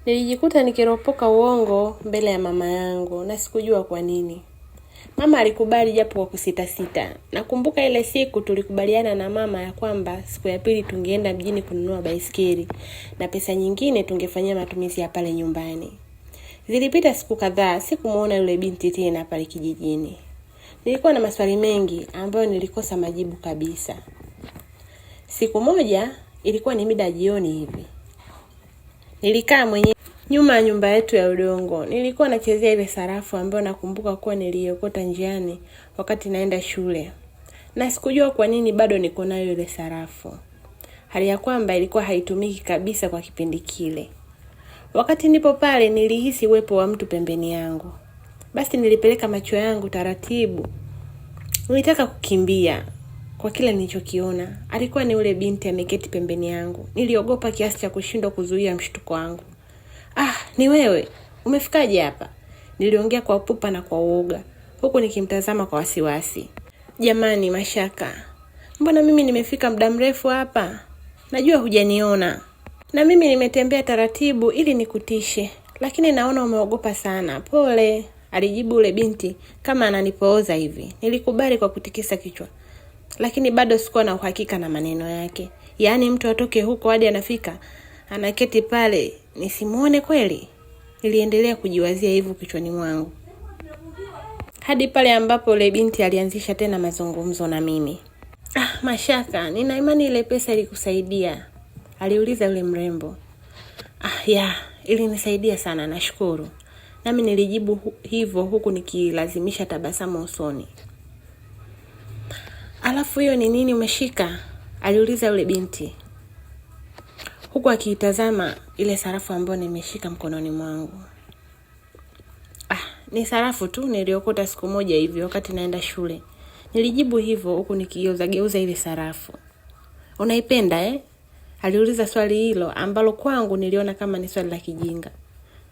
Nilijikuta nikiropoka uongo mbele ya mama yangu na sikujua kwa nini. Mama alikubali japo kwa kusita. Nakumbuka ile siku tulikubaliana na mama ya kwamba siku ya pili tungeenda mjini kununua baiskeli na pesa nyingine tungefanyia matumizi ya pale nyumbani. Zilipita siku kadhaa, sikumuona yule binti tena pale kijijini. Nilikuwa na maswali mengi ambayo nilikosa majibu kabisa. Siku moja ilikuwa ni mida jioni hivi. Nilikaa mwenyewe nyuma ya nyumba yetu ya udongo. Nilikuwa nachezea ile sarafu ambayo nakumbuka kuwa niliokota njiani wakati naenda shule. Na sikujua kwa nini bado niko nayo ile sarafu. Hali ya kwamba ilikuwa haitumiki kabisa kwa kipindi kile. Wakati nipo pale nilihisi uwepo wa mtu pembeni yangu. Basi nilipeleka macho yangu taratibu. Nilitaka kukimbia kwa kile nilichokiona. Alikuwa ni ule binti ameketi pembeni yangu. Niliogopa kiasi cha kushindwa kuzuia mshtuko wangu. Ni wewe. Umefikaje hapa? Niliongea kwa pupa na kwa uoga, huku nikimtazama kwa wasiwasi. Jamani Mashaka, mbona mimi nimefika muda mrefu hapa? Najua hujaniona. Na mimi nimetembea taratibu ili nikutishe, lakini naona umeogopa sana. Pole, alijibu ule binti kama ananipooza hivi. Nilikubali kwa kutikisa kichwa, lakini bado sikuwa na uhakika na maneno yake. Yaani mtu atoke huko hadi anafika anaketi pale nisimuone kweli? Niliendelea kujiwazia hivyo kichwani mwangu. Hadi pale ambapo ule binti alianzisha tena mazungumzo na mimi. Mashaka, nina imani ile pesa ilikusaidia, aliuliza yule mrembo. Ilinisaidia sana, nashukuru. Nami nilijibu hivyo huku nikilazimisha tabasamu usoni. Alafu hiyo ni nini umeshika? Aliuliza yule binti, huku akiitazama ile sarafu ambayo nimeshika mkononi mwangu. Ni sarafu tu niliokota siku moja hivi wakati naenda shule. Nilijibu hivyo huku nikigeuza ile sarafu. Unaipenda Aliuliza swali hilo ambalo kwangu niliona kama ni swali la kijinga.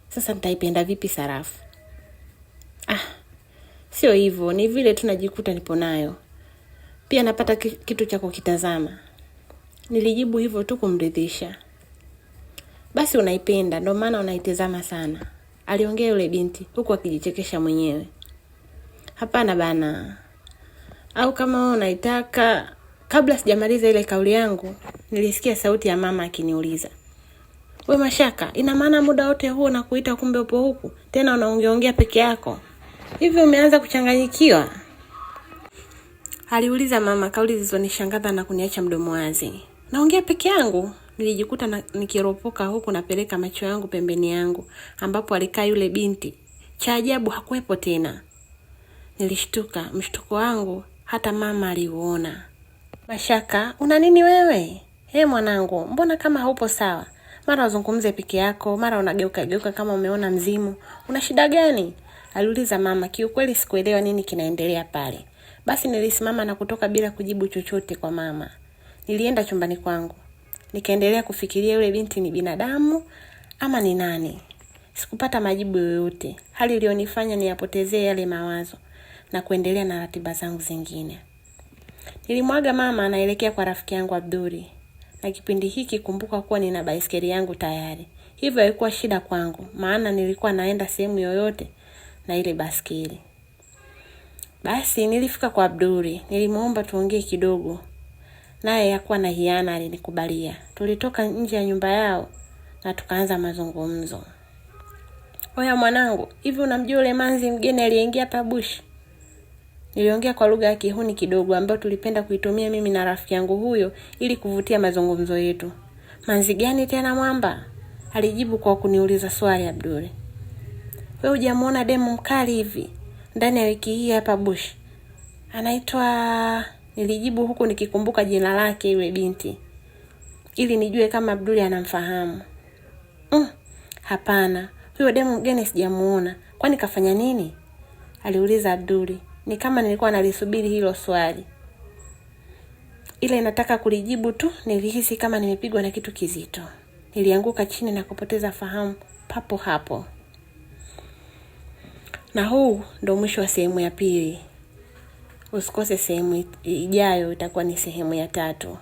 Sasa nitaipenda vipi sarafu? Sio hivyo, ni vile tunajikuta nipo nayo. Pia napata kitu cha kukitazama. Nilijibu hivyo tu kumridhisha. Basi unaipenda, ndio maana unaitazama sana, aliongea yule binti huku akijichekesha mwenyewe. Hapana bana. Au kama wewe unaitaka. Kabla sijamaliza ile kauli yangu, nilisikia sauti ya mama akiniuliza, "We Mashaka, ina maana muda wote huo nakuita kumbe upo huku? Tena unaongea peke yako? Hivi umeanza kuchanganyikiwa?" Aliuliza mama, kauli zilizonishangaza na kuniacha mdomo wazi. Naongea peke yangu? Nilijikuta nikiropoka huku napeleka macho yangu pembeni yangu ambapo alikaa yule binti. Cha ajabu hakuepo tena. Nilishtuka, mshtuko wangu hata mama aliuona. Mashaka, una nini wewe? Mwanangu, mbona kama haupo sawa? Mara uzungumze peke yako, mara unageuka kama umeona mzimu. Una shida gani? Aliuliza mama. Kiukweli sikuelewa nini kinaendelea pale. Basi nilisimama na kutoka bila kujibu chochote kwa mama. Nilienda chumbani kwangu. Nikaendelea kufikiria yule binti ni binadamu ama ni nani. Sikupata majibu yoyote, hali iliyonifanya niyapotezee yale mawazo na kuendelea na ratiba zangu zingine. Nilimwaga mama naelekea kwa rafiki yangu Abduri. Na kipindi hiki kumbuka kuwa nina baiskeli yangu tayari. Hivyo haikuwa shida kwangu, maana nilikuwa naenda sehemu yoyote na ile baiskeli. Basi nilifika kwa Abduri, nilimuomba tuongee kidogo. Naye hakuwa na hiana, alinikubalia. Tulitoka nje ya nyumba yao na tukaanza mazungumzo. Oya mwanangu, hivi unamjua yule manzi mgeni aliyeingia hapa bush? Niliongea kwa lugha ya Kihuni kidogo ambayo tulipenda kuitumia mimi na rafiki yangu huyo ili kuvutia mazungumzo yetu. Manzi gani tena mwamba? Alijibu kwa kuniuliza swali Abduri. Wewe hujamuona demu mkali hivi ndani ya wiki hii hapa bush? Anaitwa. Nilijibu huku nikikumbuka jina lake yule binti, ili nijue kama Abduli anamfahamu. Hapana, huyo demu mgeni sijamuona. Kwani kafanya nini? Aliuliza Abduli. Ni kama nilikuwa nalisubiri hilo swali. Ile nataka kulijibu tu, nilihisi kama nimepigwa na kitu kizito. Nilianguka chini na kupoteza fahamu papo hapo. Na huu ndo mwisho wa sehemu ya pili. Usikose sehemu ijayo, itakuwa ni sehemu ya 3.